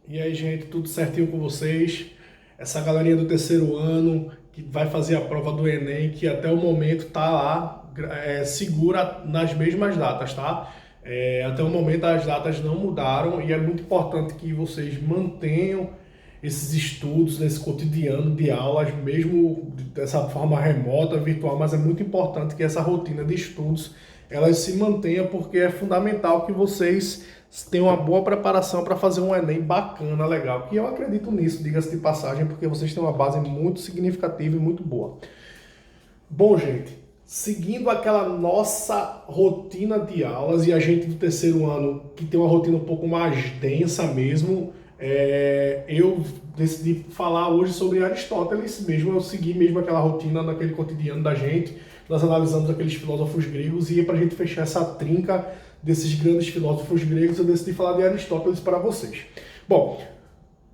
E aí, gente, tudo certinho com vocês? Essa galerinha do terceiro ano que vai fazer a prova do Enem, que até o momento tá lá, segura nas mesmas datas, tá? Até o momento as datas não mudaram e é muito importante que vocês mantenham esses estudos nesse cotidiano de aulas, mesmo dessa forma remota, virtual, mas é muito importante que essa rotina de estudos ela se mantenha, porque é fundamental que vocês tenham uma boa preparação para fazer um Enem bacana, legal. E eu acredito nisso, diga-se de passagem, porque vocês têm uma base muito significativa e muito boa. Bom, gente, seguindo aquela nossa rotina de aulas, e a gente do terceiro ano, que tem uma rotina um pouco mais densa mesmo, eu decidi falar hoje sobre Aristóteles mesmo. Eu segui mesmo aquela rotina naquele cotidiano da gente. Nós analisamos aqueles filósofos gregos e para a gente fechar essa trinca desses grandes filósofos gregos, eu decidi falar de Aristóteles para vocês. Bom,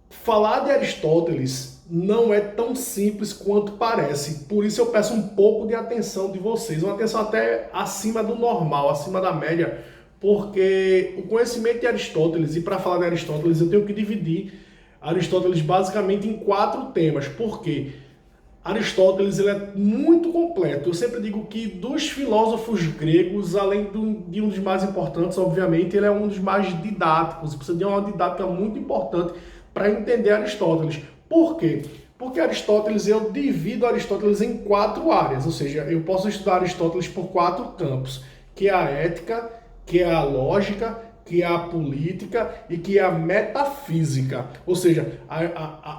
falar de Aristóteles não é tão simples quanto parece, por isso eu peço um pouco de atenção de vocês, uma atenção até acima do normal, acima da média, porque o conhecimento de Aristóteles, e para falar de Aristóteles eu tenho que dividir Aristóteles basicamente em 4 temas. Por quê? Aristóteles ele é muito completo. Eu sempre digo que dos filósofos gregos, além de um dos mais importantes, obviamente, ele é um dos mais didáticos. Precisa de uma didática muito importante para entender Aristóteles. Por quê? Porque Aristóteles, eu divido Aristóteles em 4 áreas, ou seja, eu posso estudar Aristóteles por 4 campos, que é a ética, que é a lógica, que é a política e que é a metafísica. Ou seja,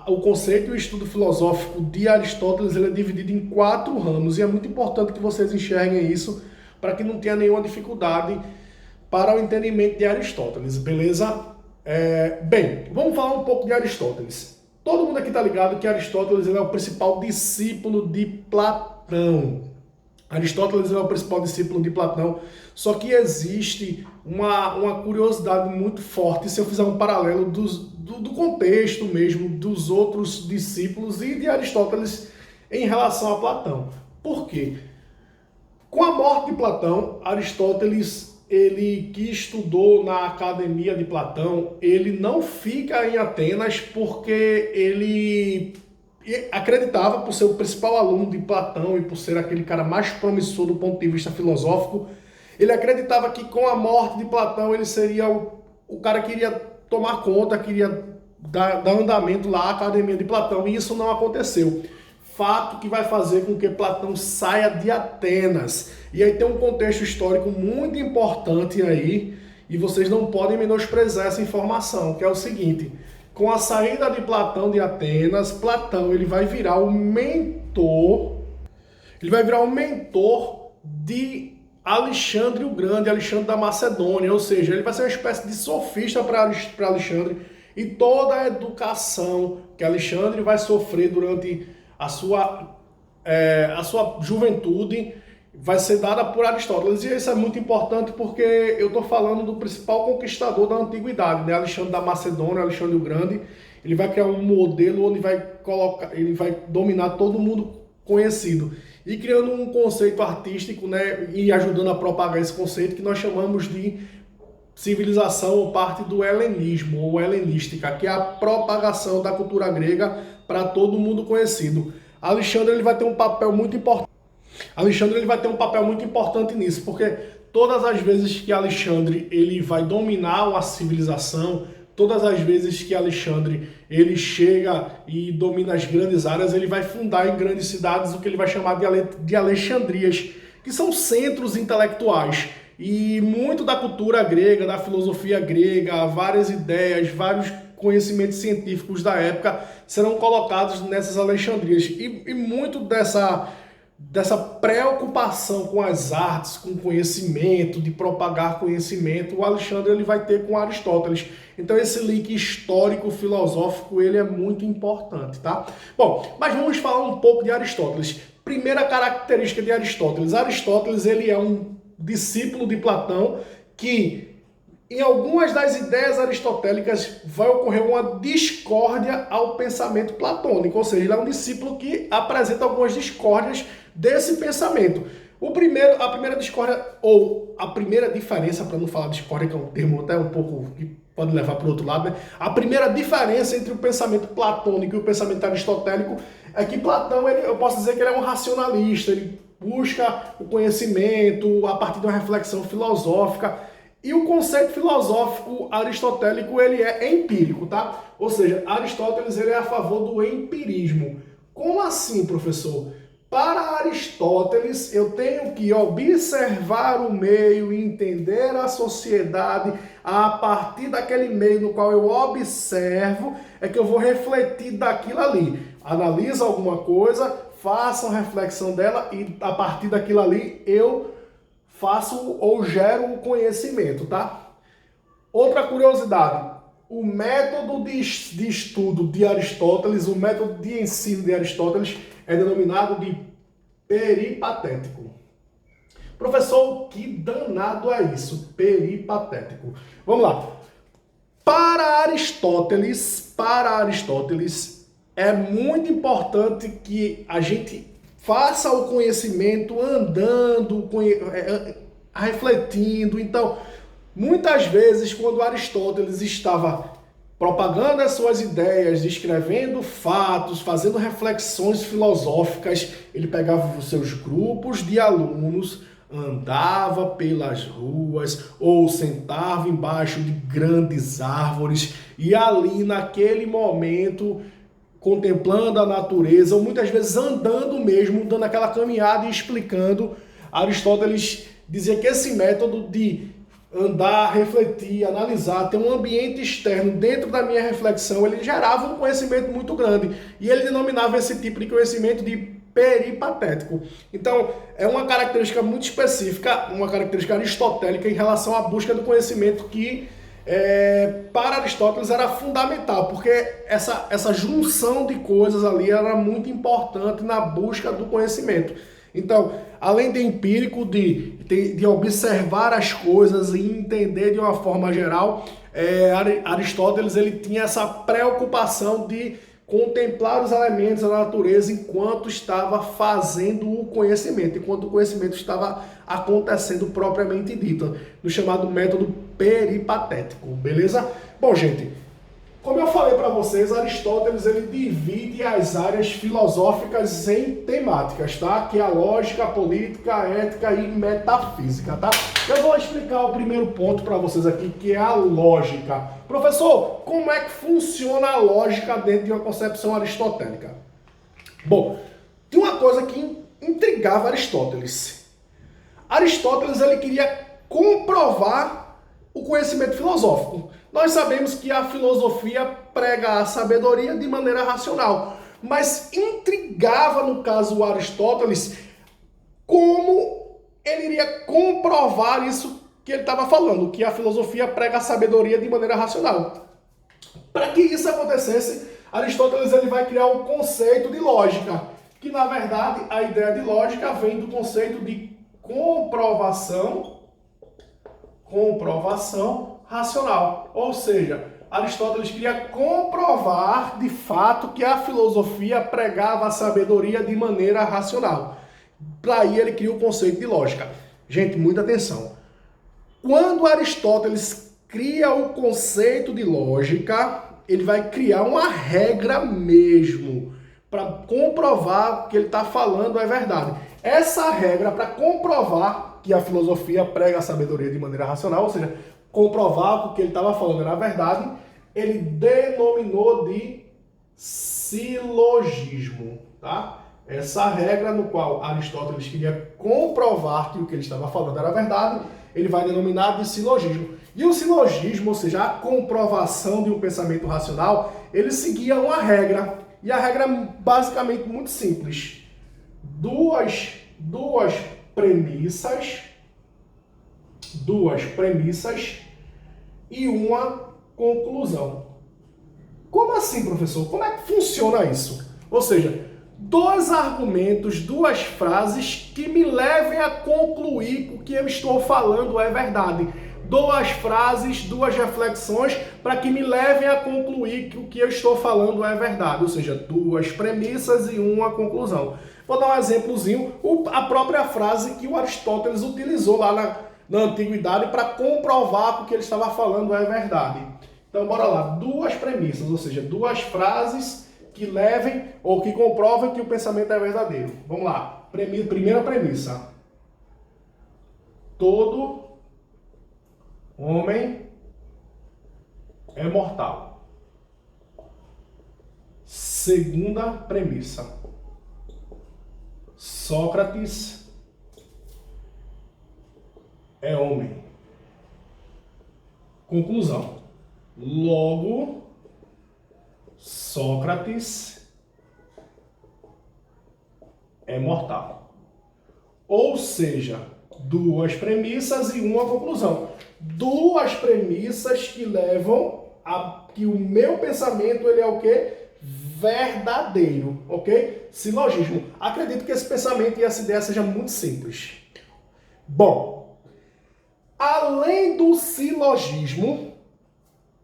o conceito e o estudo filosófico de Aristóteles ele é dividido em 4 ramos e é muito importante que vocês enxerguem isso para que não tenha nenhuma dificuldade para o entendimento de Aristóteles, beleza? Bem, vamos falar um pouco de Aristóteles. Todo mundo aqui está ligado que Aristóteles ele é o principal discípulo de Platão. Aristóteles é o principal discípulo de Platão, só que existe uma curiosidade muito forte se eu fizer um paralelo do contexto mesmo dos outros discípulos e de Aristóteles em relação a Platão. Por quê? Com a morte de Platão, Aristóteles, ele que estudou na academia de Platão, ele não fica em Atenas porque ele acreditava, por ser o principal aluno de Platão e por ser aquele cara mais promissor do ponto de vista filosófico, ele acreditava que com a morte de Platão ele seria o cara que iria tomar conta, que iria dar andamento lá à academia de Platão, e isso não aconteceu. Fato que vai fazer com que Platão saia de Atenas. E aí tem um contexto histórico muito importante aí, e vocês não podem menosprezar essa informação, que é o seguinte: com a saída de Platão de Atenas, Platão ele vai virar o mentor, de Alexandre o Grande, Alexandre da Macedônia, ou seja, ele vai ser uma espécie de sofista para Alexandre, e toda a educação que Alexandre vai sofrer durante a sua juventude vai ser dada por Aristóteles. E isso é muito importante porque eu estou falando do principal conquistador da antiguidade, né? Alexandre da Macedônia, Alexandre o Grande. Ele vai criar um modelo onde ele vai dominar todo mundo conhecido e criando um conceito artístico, né? E ajudando a propagar esse conceito que nós chamamos de civilização ou parte do helenismo ou helenística, que é a propagação da cultura grega para todo mundo conhecido. Alexandre ele vai ter um papel muito importante. Alexandre ele vai ter um papel muito importante nisso, porque todas as vezes que Alexandre ele vai dominar uma civilização, todas as vezes que Alexandre ele chega e domina as grandes áreas, ele vai fundar em grandes cidades o que ele vai chamar de Alexandrias, que são centros intelectuais. E muito da cultura grega, da filosofia grega, várias ideias, vários conhecimentos científicos da época serão colocados nessas Alexandrias. E muito dessa preocupação com as artes, com conhecimento, de propagar conhecimento, o Alexandre ele vai ter com Aristóteles. Então esse link histórico filosófico ele é muito importante, tá? Bom, mas vamos falar um pouco de Aristóteles. Primeira característica de Aristóteles. Aristóteles ele é um discípulo de Platão que em algumas das ideias aristotélicas vai ocorrer uma discórdia ao pensamento platônico, ou seja, ele é um discípulo que apresenta algumas discórdias desse pensamento. A primeira discórdia, ou a primeira diferença, para não falar discórdia, que é um termo até um pouco que pode levar para o outro lado, né? A primeira diferença entre o pensamento platônico e o pensamento aristotélico é que Platão, eu posso dizer que ele é um racionalista, ele busca o conhecimento a partir de uma reflexão filosófica, e o conceito filosófico aristotélico ele é empírico, tá? Ou seja, Aristóteles ele é a favor do empirismo. Como assim, professor? Para Aristóteles, eu tenho que observar o meio e entender a sociedade a partir daquele meio no qual eu observo, é que eu vou refletir daquilo ali. Analisa alguma coisa, faça uma reflexão dela e a partir daquilo ali eu faço ou gero o conhecimento, tá? Outra curiosidade, o método de estudo de Aristóteles, o método de ensino de Aristóteles é denominado de peripatético. Professor, que danado é isso? Peripatético. Vamos lá. Para Aristóteles, é muito importante que a gente faça o conhecimento andando, refletindo. Então, muitas vezes, quando Aristóteles estava propagando as suas ideias, escrevendo fatos, fazendo reflexões filosóficas, ele pegava os seus grupos de alunos, andava pelas ruas ou sentava embaixo de grandes árvores e ali naquele momento contemplando a natureza, ou muitas vezes andando mesmo, dando aquela caminhada e explicando. Aristóteles dizia que esse método de andar, refletir, analisar, ter um ambiente externo dentro da minha reflexão, ele gerava um conhecimento muito grande. E ele denominava esse tipo de conhecimento de peripatético. Então, é uma característica muito específica, uma característica aristotélica em relação à busca do conhecimento que para Aristóteles era fundamental, porque essa junção de coisas ali era muito importante na busca do conhecimento. Então, além de empírico, de observar as coisas e entender de uma forma geral, Aristóteles ele tinha essa preocupação de contemplar os elementos da natureza enquanto estava fazendo o conhecimento, enquanto o conhecimento estava acontecendo propriamente dito, no chamado método peripatético, beleza? Bom, gente, como eu falei para vocês, Aristóteles ele divide as áreas filosóficas em temáticas, tá? Que é a lógica, a política, a ética e metafísica, tá? Eu vou explicar o primeiro ponto para vocês aqui, que é a lógica. Professor, como é que funciona a lógica dentro de uma concepção aristotélica? Bom, tem uma coisa que intrigava Aristóteles. Aristóteles ele queria comprovar o conhecimento filosófico. Nós sabemos que a filosofia prega a sabedoria de maneira racional, mas intrigava no caso Aristóteles como ele iria comprovar isso que ele estava falando, que a filosofia prega a sabedoria de maneira racional. Para que isso acontecesse, Aristóteles ele vai criar um conceito de lógica, que na verdade a ideia de lógica vem do conceito de comprovação racional. Ou seja, Aristóteles queria comprovar de fato que a filosofia pregava a sabedoria de maneira racional. Para aí ele cria o conceito de lógica. Gente, muita atenção. Quando Aristóteles cria o conceito de lógica, ele vai criar uma regra mesmo para comprovar que ele está falando é verdade. Essa regra para comprovar que a filosofia prega a sabedoria de maneira racional, ou seja, comprovar que o que ele estava falando era verdade, ele denominou de silogismo, tá? Essa regra no qual Aristóteles queria comprovar que o que ele estava falando era verdade, ele vai denominar de silogismo. E o silogismo, ou seja, a comprovação de um pensamento racional, ele seguia uma regra. E a regra é basicamente muito simples. Duas premissas e uma conclusão. Como assim, professor? Como é que funciona isso? Ou seja, dois argumentos, duas frases que me levem a concluir que o que eu estou falando é verdade. duas frases, duas reflexões para que me levem a concluir que o que eu estou falando é verdade, ou seja, duas premissas e uma conclusão. Vou dar um exemplozinho, a própria frase que o Aristóteles utilizou lá na antiguidade para comprovar que o que ele estava falando é verdade. Então, bora lá. Duas premissas, ou seja, duas frases que levem ou que comprovem que o pensamento é verdadeiro. Vamos lá. Primeira premissa. Todo homem é mortal. Segunda premissa. Sócrates é homem. Conclusão. Logo, Sócrates é mortal. Ou seja, duas premissas e uma conclusão. Duas premissas que levam a que o meu pensamento ele é o quê? Verdadeiro, ok? Silogismo. Acredito que esse pensamento e essa ideia seja muito simples. Bom, além do silogismo,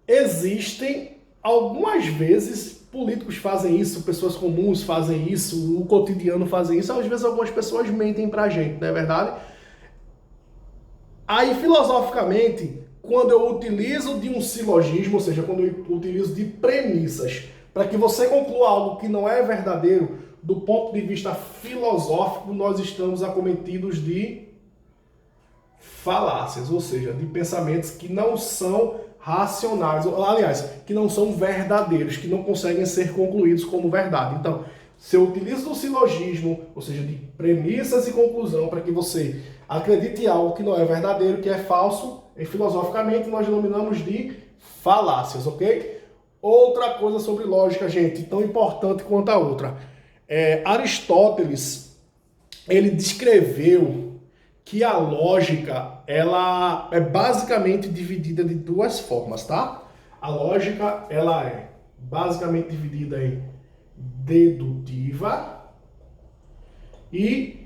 existem algumas vezes, políticos fazem isso, pessoas comuns fazem isso, o cotidiano fazem isso, às vezes algumas pessoas mentem pra gente, não é verdade? Aí, filosoficamente, quando eu utilizo de um silogismo, ou seja, quando eu utilizo de premissas, para que você conclua algo que não é verdadeiro, do ponto de vista filosófico, nós estamos acometidos de falácias, ou seja, de pensamentos que não são racionais, aliás, que não são verdadeiros, que não conseguem ser concluídos como verdade. Então, se eu utilizo do silogismo, ou seja, de premissas e conclusão, para que você acredite em algo que não é verdadeiro, que é falso, e filosoficamente nós denominamos de falácias, ok? Outra coisa sobre lógica, gente, tão importante quanto a outra. Aristóteles, ele descreveu que a lógica, ela é basicamente dividida de duas formas, tá? A lógica, ela é basicamente dividida em dedutiva e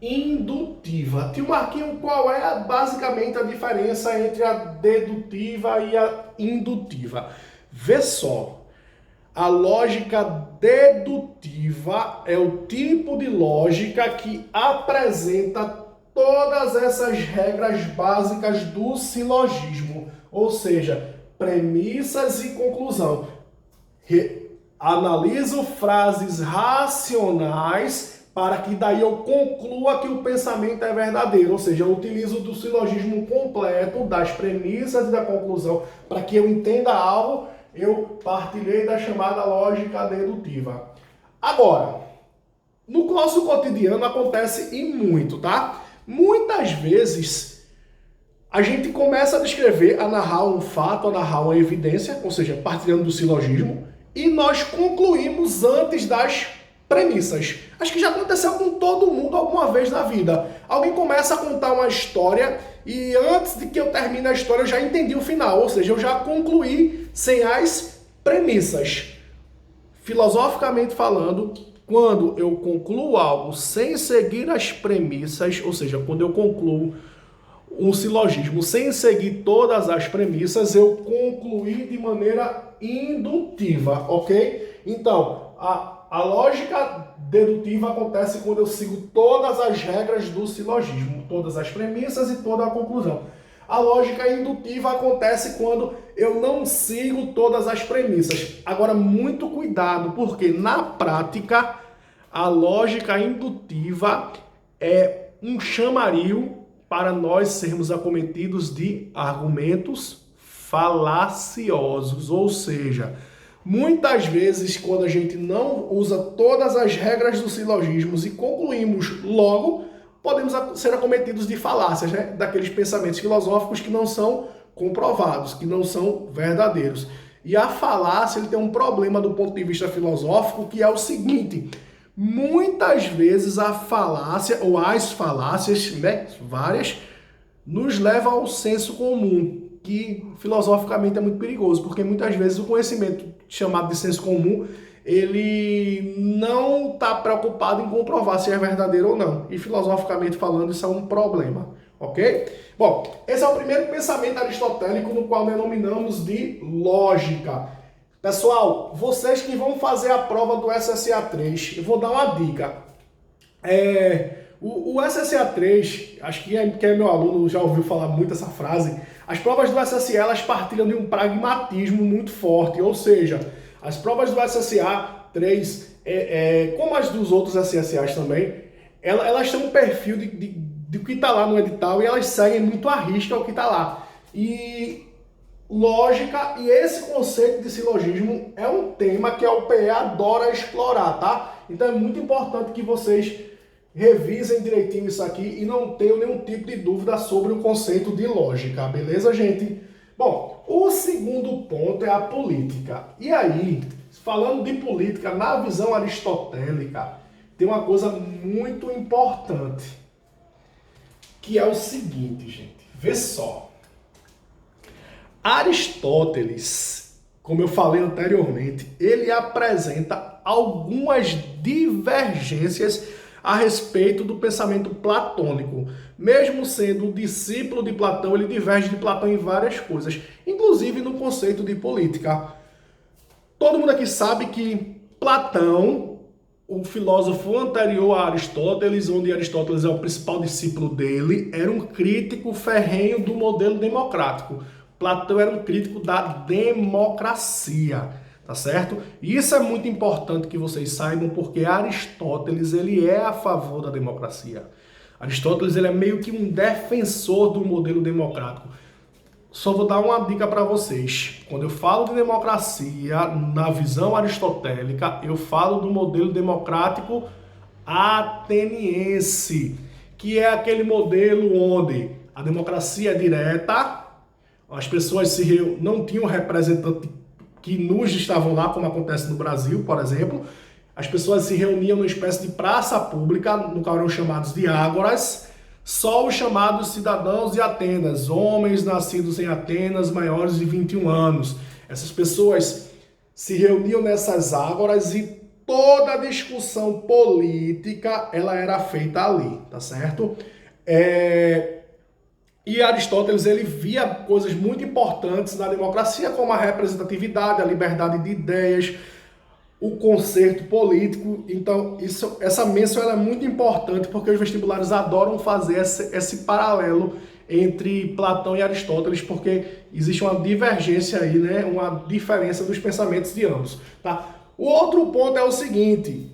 indutiva. Tio Marquinho, qual é basicamente a diferença entre a dedutiva e a indutiva? Vê só, a lógica dedutiva é o tipo de lógica que apresenta todas essas regras básicas do silogismo, ou seja, premissas e conclusão. Analiso frases racionais para que daí eu conclua que o pensamento é verdadeiro, ou seja, eu utilizo do silogismo completo, das premissas e da conclusão, para que eu entenda algo, eu partilhei da chamada lógica dedutiva. Agora, no nosso cotidiano acontece e muito, tá? Muitas vezes a gente começa a descrever, a narrar um fato, a narrar uma evidência, ou seja, partilhando do silogismo, e nós concluímos antes das premissas. Acho que já aconteceu com todo mundo alguma vez na vida. Alguém começa a contar uma história e antes de que eu termine a história eu já entendi o final, ou seja, eu já concluí sem as premissas. Filosoficamente falando, quando eu concluo algo sem seguir as premissas, ou seja, quando eu concluo um silogismo sem seguir todas as premissas, eu concluí de maneira indutiva, ok? Então, a lógica dedutiva acontece quando eu sigo todas as regras do silogismo, todas as premissas e toda a conclusão. A lógica indutiva acontece quando eu não sigo todas as premissas. Agora, muito cuidado, porque na prática, a lógica indutiva é um chamario para nós sermos acometidos de argumentos falaciosos, ou seja, muitas vezes quando a gente não usa todas as regras dos silogismos e concluímos logo, podemos ser acometidos de falácias, né? Daqueles pensamentos filosóficos que não são comprovados, que não são verdadeiros. E a falácia ele tem um problema do ponto de vista filosófico, que é o seguinte: muitas vezes a falácia, ou as falácias, né, várias, nos levam ao senso comum, que filosoficamente é muito perigoso, porque muitas vezes o conhecimento chamado de senso comum, ele não está preocupado em comprovar se é verdadeiro ou não. E filosoficamente falando, isso é um problema. ok? Bom, esse é o primeiro pensamento aristotélico no qual denominamos de lógica. Pessoal, vocês que vão fazer a prova do SSA3, eu vou dar uma dica. O SSA3, acho que é meu aluno, já ouviu falar muito essa frase. As provas do SSA, elas partilham de um pragmatismo muito forte, ou seja, as provas do SSA3, como as dos outros SSAs também, elas têm um perfil de que está lá no edital e elas seguem muito à risca o que está lá. E lógica, e esse conceito de silogismo é um tema que a UPE adora explorar, tá? Então é muito importante que vocês revisem direitinho isso aqui e não tenham nenhum tipo de dúvida sobre o conceito de lógica, beleza, gente? Bom, o segundo ponto é a política. E aí, falando de política na visão aristotélica, tem uma coisa muito importante, que é o seguinte, gente, vê só. Aristóteles, como eu falei anteriormente, ele apresenta algumas divergências a respeito do pensamento platônico. Mesmo sendo discípulo de Platão, ele diverge de Platão em várias coisas, inclusive no conceito de política. Todo mundo aqui sabe que Platão, o filósofo anterior a Aristóteles, onde Aristóteles é o principal discípulo dele, era um crítico ferrenho do modelo democrático. Platão era um crítico da democracia, tá certo? E isso é muito importante que vocês saibam, porque Aristóteles, ele é a favor da democracia. Aristóteles, ele é meio que um defensor do modelo democrático. Só vou dar uma dica para vocês. Quando eu falo de democracia, na visão aristotélica, eu falo do modelo democrático ateniense, que é aquele modelo onde a democracia é direta, as pessoas não tinham representantes que nos estavam lá, como acontece no Brasil, por exemplo. As pessoas se reuniam numa espécie de praça pública, no qual eram chamados de ágoras, só os chamados cidadãos de Atenas, homens nascidos em Atenas, maiores de 21 anos. Essas pessoas se reuniam nessas ágoras e toda a discussão política ela era feita ali, tá certo? E Aristóteles, ele via coisas muito importantes na democracia, como a representatividade, a liberdade de ideias, o concerto político. Então, essa menção ela é muito importante, porque os vestibulares adoram fazer esse paralelo entre Platão e Aristóteles, porque existe uma divergência aí, né? Uma diferença dos pensamentos de ambos. Tá? O outro ponto é o seguinte,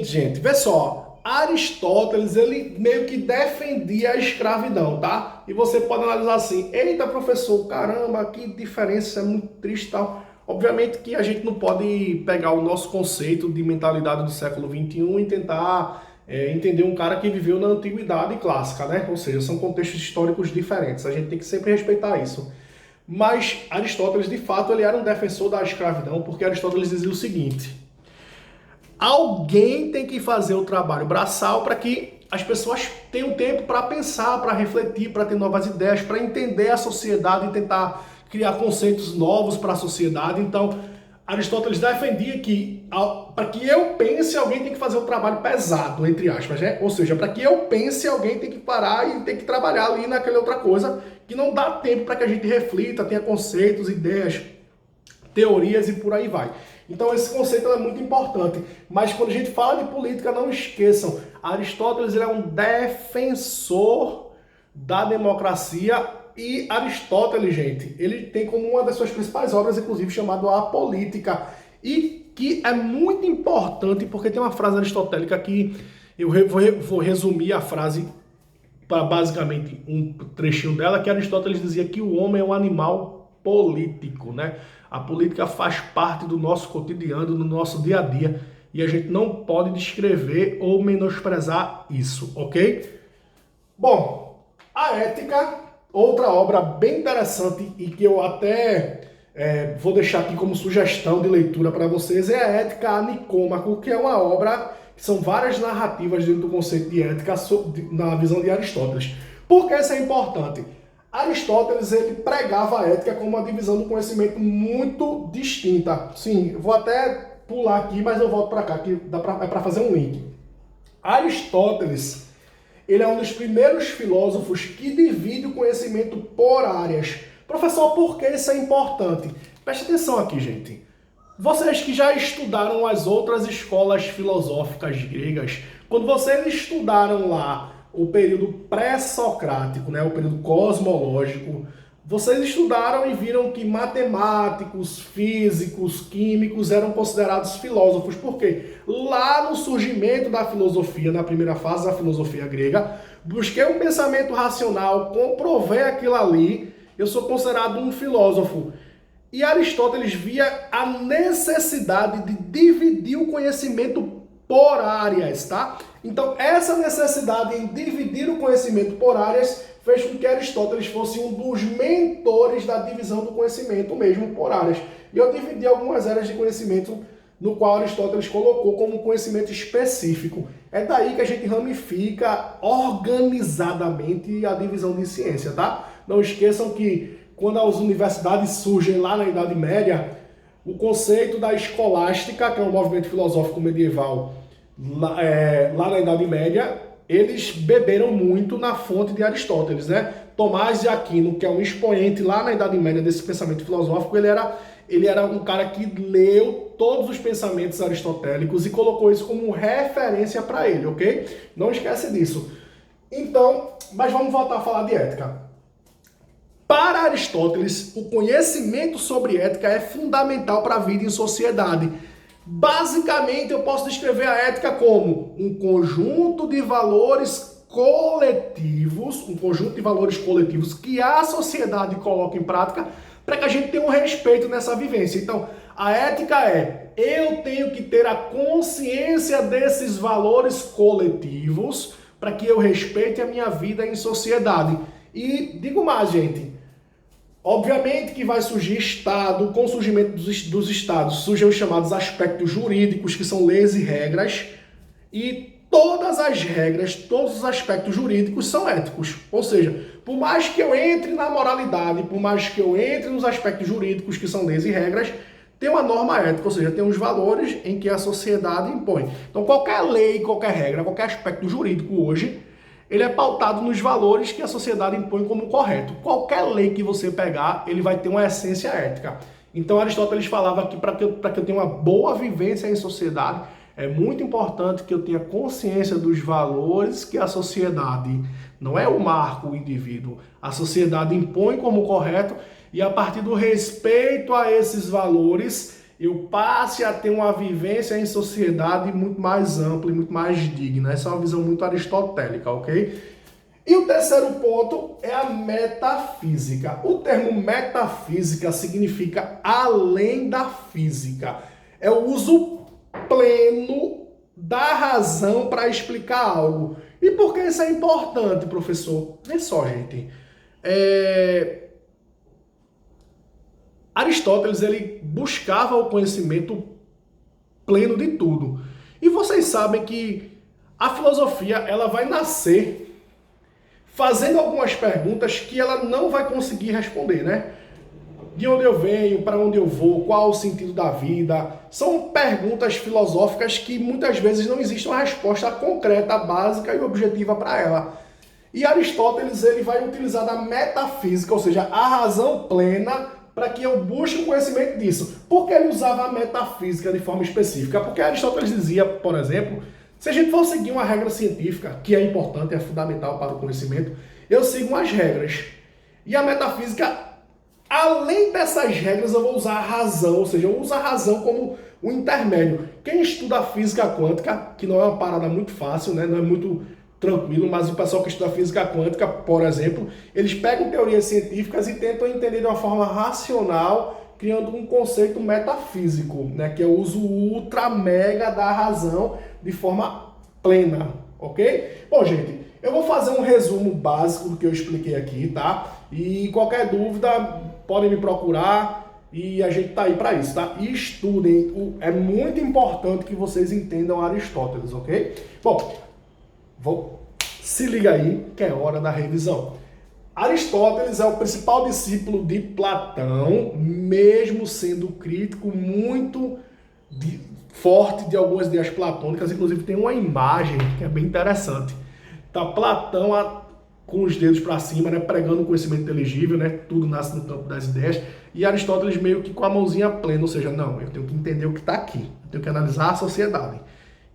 gente, vê só. Aristóteles, ele meio que defendia a escravidão, tá? E você pode analisar assim, eita professor, caramba, que diferença, é muito triste e tal. Obviamente que a gente não pode pegar o nosso conceito de mentalidade do século XXI e tentar entender um cara que viveu na antiguidade clássica, né? Ou seja, são contextos históricos diferentes, a gente tem que sempre respeitar isso. Mas Aristóteles, de fato, ele era um defensor da escravidão, porque Aristóteles dizia o seguinte: alguém tem que fazer o trabalho braçal para que as pessoas tenham tempo para pensar, para refletir, para ter novas ideias, para entender a sociedade e tentar criar conceitos novos para a sociedade. Então, Aristóteles defendia que para que eu pense, alguém tem que fazer um trabalho pesado, entre aspas, né? Ou seja, para que eu pense, alguém tem que parar e tem que trabalhar ali naquela outra coisa que não dá tempo para que a gente reflita, tenha conceitos, ideias, teorias e por aí vai. Então esse conceito é muito importante, mas quando a gente fala de política, não esqueçam, Aristóteles ele é um defensor da democracia e Aristóteles, gente, ele tem como uma das suas principais obras, inclusive, chamado A Política, e que é muito importante porque tem uma frase aristotélica que eu vou resumir a frase para basicamente um trechinho dela, que Aristóteles dizia que o homem é um animal político, né? A política faz parte do nosso cotidiano, do nosso dia a dia, e a gente não pode descrever ou menosprezar isso, ok? Bom, a Ética, outra obra bem interessante e que eu até vou deixar aqui como sugestão de leitura para vocês, é a Ética a Nicômaco, que é uma obra que são várias narrativas dentro do conceito de ética na visão de Aristóteles. Por que isso é importante? Aristóteles ele pregava a ética como uma divisão do conhecimento muito distinta. Sim, vou até pular aqui, mas eu volto para cá, que é para fazer um link. Aristóteles, ele é um dos primeiros filósofos que divide o conhecimento por áreas. Professor, por que isso é importante? Preste atenção aqui, gente. Vocês que já estudaram as outras escolas filosóficas gregas, quando vocês estudaram lá o período pré-socrático, né, o período cosmológico, vocês estudaram e viram que matemáticos, físicos, químicos eram considerados filósofos. Por quê? Lá no surgimento da filosofia, na primeira fase da filosofia grega, busquei um pensamento racional, comprovei aquilo ali, eu sou considerado um filósofo. E Aristóteles via a necessidade de dividir o conhecimento por áreas, tá? Então, essa necessidade em dividir o conhecimento por áreas fez com que Aristóteles fosse um dos mentores da divisão do conhecimento mesmo por áreas. E eu dividi algumas áreas de conhecimento no qual Aristóteles colocou como conhecimento específico. É daí que a gente ramifica organizadamente a divisão de ciência, tá? Não esqueçam que quando as universidades surgem lá na Idade Média, o conceito da escolástica, que é um movimento filosófico medieval lá na Idade Média, eles beberam muito na fonte de Aristóteles, né? Tomás de Aquino, que é um expoente lá na Idade Média desse pensamento filosófico, ele era um cara que leu todos os pensamentos aristotélicos e colocou isso como referência para ele, ok? Não esquece disso. Então, mas vamos voltar a falar de ética. Para Aristóteles, o conhecimento sobre ética é fundamental para a vida em sociedade. Basicamente, eu posso descrever a ética como um conjunto de valores coletivos, que a sociedade coloca em prática para que a gente tenha um respeito nessa vivência. Então, a ética eu tenho que ter a consciência desses valores coletivos para que eu respeite a minha vida em sociedade. E digo mais, gente, obviamente que vai surgir Estado, com o surgimento dos Estados, surgem os chamados aspectos jurídicos, que são leis e regras, e todas as regras, todos os aspectos jurídicos são éticos. Ou seja, por mais que eu entre na moralidade, por mais que eu entre nos aspectos jurídicos, que são leis e regras, tem uma norma ética, ou seja, tem os valores em que a sociedade impõe. Então qualquer lei, qualquer regra, qualquer aspecto jurídico hoje, ele é pautado nos valores que a sociedade impõe como correto. Qualquer lei que você pegar, ele vai ter uma essência ética. Então Aristóteles falava que para que eu tenha uma boa vivência em sociedade, é muito importante que eu tenha consciência dos valores que a sociedade, não é o marco, o indivíduo, a sociedade impõe como correto, e a partir do respeito a esses valores, eu passe a ter uma vivência em sociedade muito mais ampla e muito mais digna. Essa é uma visão muito aristotélica, ok? E o terceiro ponto é a metafísica. O termo metafísica significa além da física. É o uso pleno da razão para explicar algo. E por que isso é importante, professor? Vê só, gente. Aristóteles, ele buscava o conhecimento pleno de tudo. E vocês sabem que a filosofia, ela vai nascer fazendo algumas perguntas que ela não vai conseguir responder, né? De onde eu venho, para onde eu vou, qual o sentido da vida? São perguntas filosóficas que muitas vezes não existe uma resposta concreta, básica e objetiva para ela. E Aristóteles, ele vai utilizar da metafísica, ou seja, a razão plena, para que eu busque o conhecimento disso. Por que ele usava a metafísica de forma específica? Porque Aristóteles dizia, por exemplo, se a gente for seguir uma regra científica, que é importante, é fundamental para o conhecimento, eu sigo umas regras. E a metafísica, além dessas regras, eu vou usar a razão, ou seja, eu uso a razão como um intermédio. Quem estuda física quântica, que não é uma parada muito fácil, né? Não é muito tranquilo, mas o pessoal que estuda física quântica, por exemplo, eles pegam teorias científicas e tentam entender de uma forma racional, criando um conceito metafísico, né, que é o uso ultra mega da razão de forma plena, ok? Bom, gente, eu vou fazer um resumo básico do que eu expliquei aqui, tá? E qualquer dúvida, podem me procurar e a gente tá aí para isso, tá? E estudem, é muito importante que vocês entendam Aristóteles, ok? Bom, se liga aí que é hora da revisão. Aristóteles é o principal discípulo de Platão, mesmo sendo crítico muito forte de algumas ideias platônicas. Inclusive tem uma imagem que é bem interessante. Tá Platão com os dedos para cima, né, pregando o conhecimento inteligível, né, tudo nasce no campo das ideias, e Aristóteles meio que com a mãozinha plena, ou seja, não, eu tenho que entender o que está aqui, eu tenho que analisar a sociedade.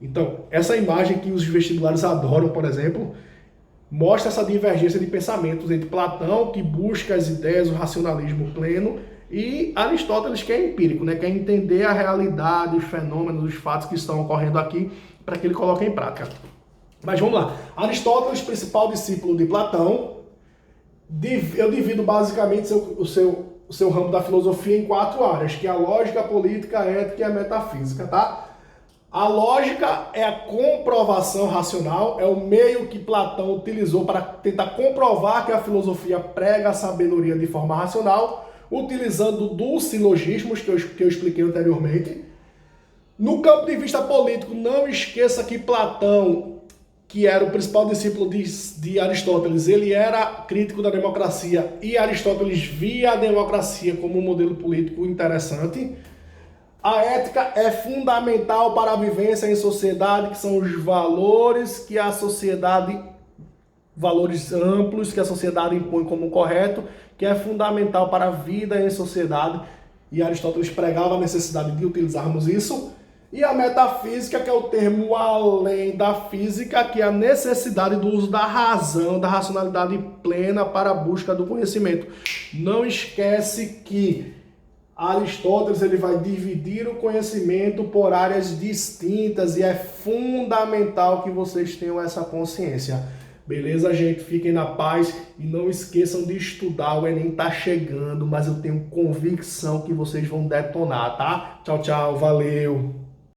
Então, essa imagem que os vestibulares adoram, por exemplo, mostra essa divergência de pensamentos entre Platão, que busca as ideias, o racionalismo pleno, e Aristóteles, que é empírico, né? Quer entender a realidade, os fenômenos, os fatos que estão ocorrendo aqui, para que ele coloque em prática. Mas vamos lá. Aristóteles, principal discípulo de Platão, eu divido basicamente o seu ramo da filosofia em 4 áreas, que é a lógica, a política, a ética e a metafísica, tá? A lógica é a comprovação racional, é o meio que Platão utilizou para tentar comprovar que a filosofia prega a sabedoria de forma racional, utilizando dos silogismos que eu expliquei anteriormente. No campo de vista político, não esqueça que Platão, que era o principal discípulo de Aristóteles, ele era crítico da democracia e Aristóteles via a democracia como um modelo político interessante. A ética é fundamental para a vivência em sociedade, que são os valores que a sociedade, valores amplos que a sociedade impõe como correto, que é fundamental para a vida em sociedade. E Aristóteles pregava a necessidade de utilizarmos isso. E a metafísica, que é o termo além da física, que é a necessidade do uso da razão, da racionalidade plena para a busca do conhecimento. Não esquece que Aristóteles ele vai dividir o conhecimento por áreas distintas e é fundamental que vocês tenham essa consciência. Beleza, gente? Fiquem na paz e não esqueçam de estudar. O Enem tá chegando, mas eu tenho convicção que vocês vão detonar, tá? Tchau, tchau. Valeu!